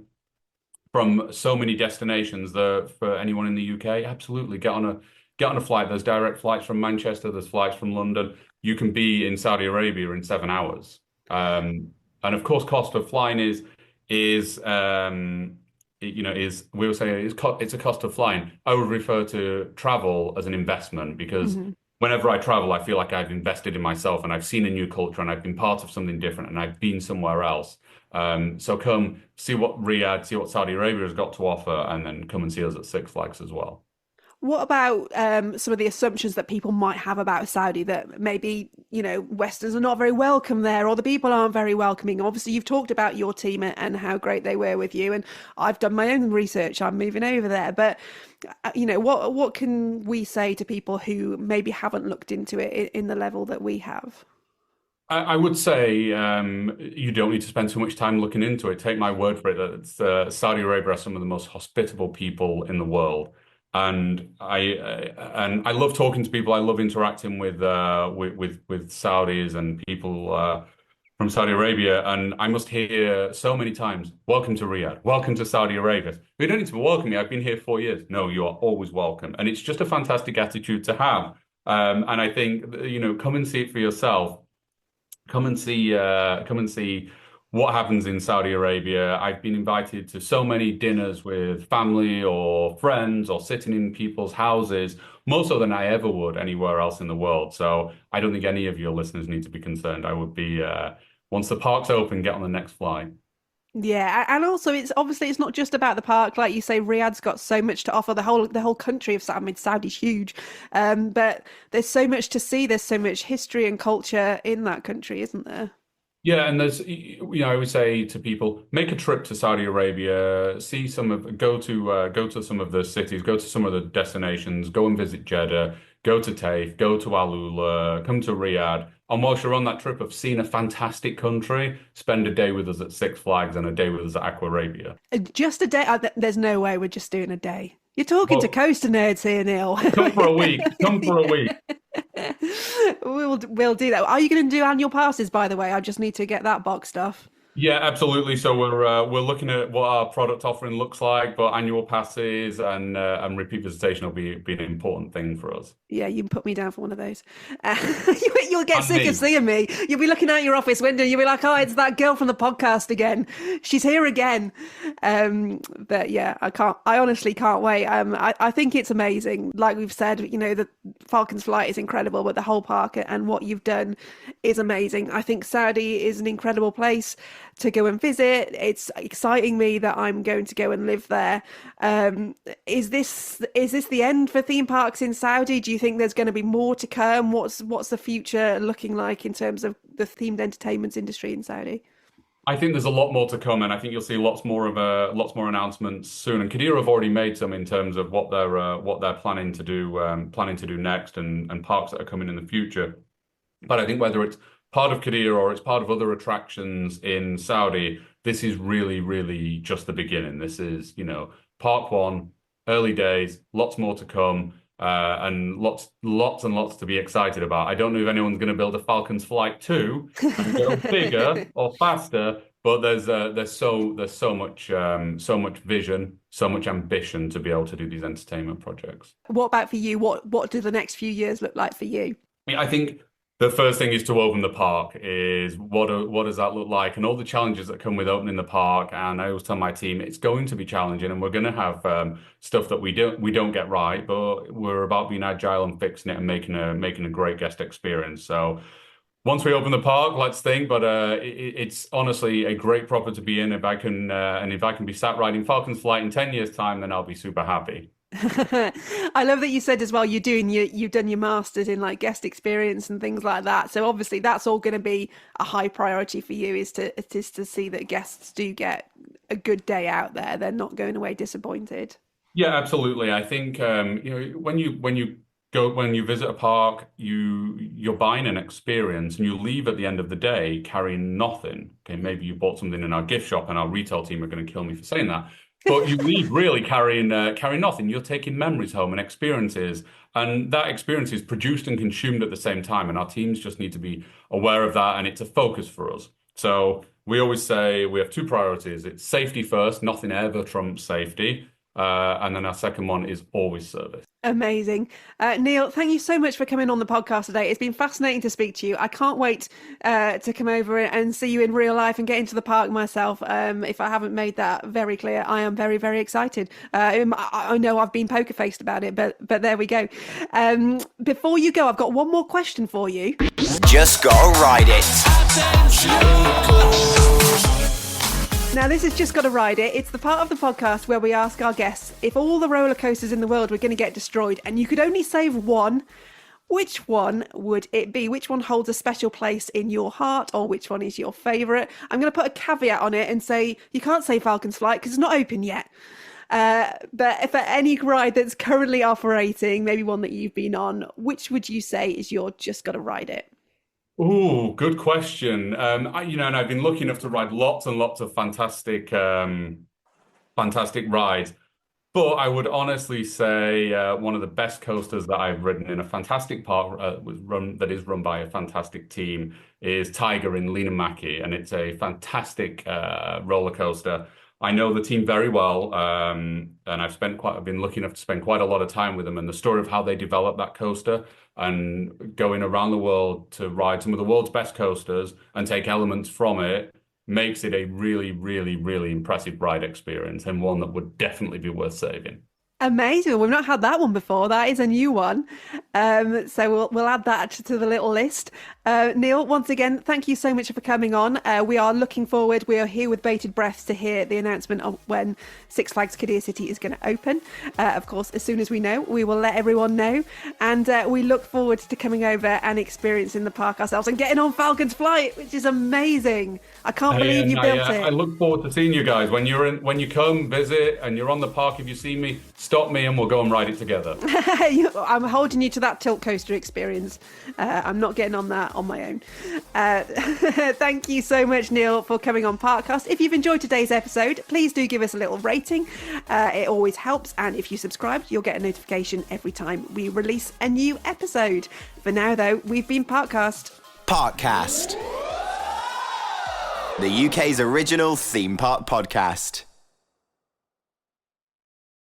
from so many destinations that for anyone in the UK, absolutely get on a flight. There's direct flights from Manchester. There's flights from London. You can be in Saudi Arabia in 7 hours. And of course, cost of flying is we will say it's a cost of flying. I would refer to travel as an investment, because whenever I travel, I feel like I've invested in myself and I've seen a new culture and I've been part of something different and I've been somewhere else. So come see what Saudi Arabia has got to offer, and then come and see us at Six Flags as well. What about some of the assumptions that people might have about Saudi, that maybe, Westerns are not very welcome there, or the people aren't very welcoming? Obviously, you've talked about your team and how great they were with you, and I've done my own research. I'm moving over there. But, what can we say to people who maybe haven't looked into it in the level that we have? I would say you don't need to spend too much time looking into it. Take my word for it that Saudi Arabia are some of the most hospitable people in the world. And I love talking to people. I love interacting with Saudis and people from Saudi Arabia. And I must hear so many times, "Welcome to Riyadh. Welcome to Saudi Arabia." You don't need to welcome me. I've been here 4 years. No, you are always welcome. And it's just a fantastic attitude to have. And I think come and see it for yourself. Come and see what happens in Saudi Arabia. I've been invited to so many dinners with family or friends, or sitting in people's houses, more so than I ever would anywhere else in the world. So I don't think any of your listeners need to be concerned. I would be, once the park's open, get on the next flight. Yeah, and also it's not just about the park. Like you say, Riyadh's got so much to offer. The whole country of Saudi. I mean, Saudi's huge, but there's so much to see. There's so much history and culture in that country, isn't there? Yeah, and there's, I always say to people, make a trip to Saudi Arabia, go to some of the cities, go to some of the destinations, go and visit Jeddah, go to Taif, go to Al Ula, come to Riyadh. And whilst you're on that trip of seeing a fantastic country, spend a day with us at Six Flags and a day with us at Aqua Arabia. Just a day? There's no way we're just doing a day. You're talking to coaster nerds here, Neil. Come for a week. Come for a week. We'll do that. Are you going to do annual passes, by the way? I just need to get that boxed off. Yeah, absolutely. So we're looking at what our product offering looks like, but annual passes and repeat visitation will be an important thing for us. Yeah, you can put me down for one of those. You'll get sick of seeing me. You'll be looking out your office window. You'll be like, "Oh, it's that girl from the podcast again. She's here again." But yeah, I honestly can't wait. I think it's amazing. Like we've said, the Falcon's flight is incredible, but the whole park and what you've done is amazing. I think Saudi is an incredible place to go and visit. It's exciting me that I'm going to go and live there. Is this the end for theme parks in Saudi? Do you think there's going to be more to come? What's the future looking like in terms of the themed entertainment industry in Saudi? I think there's a lot more to come, and I think you'll see lots more announcements soon. And Qiddiya have already made some in terms of what they're planning to do next, and parks that are coming in the future. But I think whether it's part of Qiddiya or it's part of other attractions in Saudi, this is really, really just the beginning. This is, Park 1, early days, lots more to come. And lots and lots to be excited about. I don't know if anyone's going to build a Falcon's Flight 2 and go bigger or faster, but there's so much vision, so much ambition to be able to do these entertainment projects. What about for you? What do the next few years look like for you? I think the first thing is to open the park. Is what does that look like, and all the challenges that come with opening the park. And I always tell my team it's going to be challenging, and we're going to have stuff that we don't get right, but we're about being agile and fixing it and making a great guest experience. So once we open the park, let's think. But it's honestly a great property to be in. If I can be sat riding Falcon's Flight in 10 years' time, then I'll be super happy. I love that you said as well you've done your masters in like guest experience and things like that. So obviously that's all going to be a high priority for you, is to see that guests do get a good day out there. They're not going away disappointed. Yeah, absolutely. I think when you visit a park, you're buying an experience, and you leave at the end of the day carrying nothing. Okay, maybe you bought something in our gift shop, and our retail team are going to kill me for saying that. But you leave really carrying nothing. You're taking memories home and experiences, and that experience is produced and consumed at the same time. And our teams just need to be aware of that, and it's a focus for us. So we always say we have two priorities. It's safety first. Nothing ever trumps safety. And then our second one is always service. Amazing. Neil, thank you so much for coming on the podcast today. It's been fascinating to speak to you. I can't wait to come over and see you in real life and get into the park myself. If I haven't made that very clear, I am very, very excited. I know I've been poker faced about it, but there we go. Before you go, I've got one more question for you. Just gotta ride it. Now, this is Just Gotta Ride It. It's the part of the podcast where we ask our guests if all the roller coasters in the world were going to get destroyed and you could only save one, which one would it be? Which one holds a special place in your heart, or which one is your favourite? I'm going to put a caveat on it and say you can't say Falcon's Flight because it's not open yet. But for any ride that's currently operating, maybe one that you've been on, which would you say is your Just Gotta Ride It? Ooh, good question. And I've been lucky enough to ride lots and lots of fantastic rides. But I would honestly say one of the best coasters that I've ridden in a fantastic park that is run by a fantastic team is Tiger in Lenamakee, and it's a fantastic roller coaster. I know the team very well, and I've been lucky enough to spend quite a lot of time with them, and the story of how they developed that coaster and going around the world to ride some of the world's best coasters and take elements from it makes it a really, really, really impressive ride experience, and one that would definitely be worth saving. Amazing. We've not had that one before. That is a new one. So we'll add that to the little list. Neil, once again, thank you so much for coming on. We are looking forward. We are here with bated breath to hear the announcement of when Six Flags Qiddiya City is going to open. Of course, as soon as we know, we will let everyone know. And we look forward to coming over and experiencing the park ourselves and getting on Falcon's Flight, which is amazing. I can't believe you built it. I look forward to seeing you guys when you come visit and you're on the park. If you see me, stop me and we'll go and ride it together. I'm holding you to that tilt coaster experience. I'm not getting on that on my own. Thank you so much, Neil, for coming on Parkcast. If you've enjoyed today's episode, please do give us a little rating. It always helps. And if you subscribe, you'll get a notification every time we release a new episode. For now, though, we've been Parkcast. Parkcast, the UK's original theme park podcast.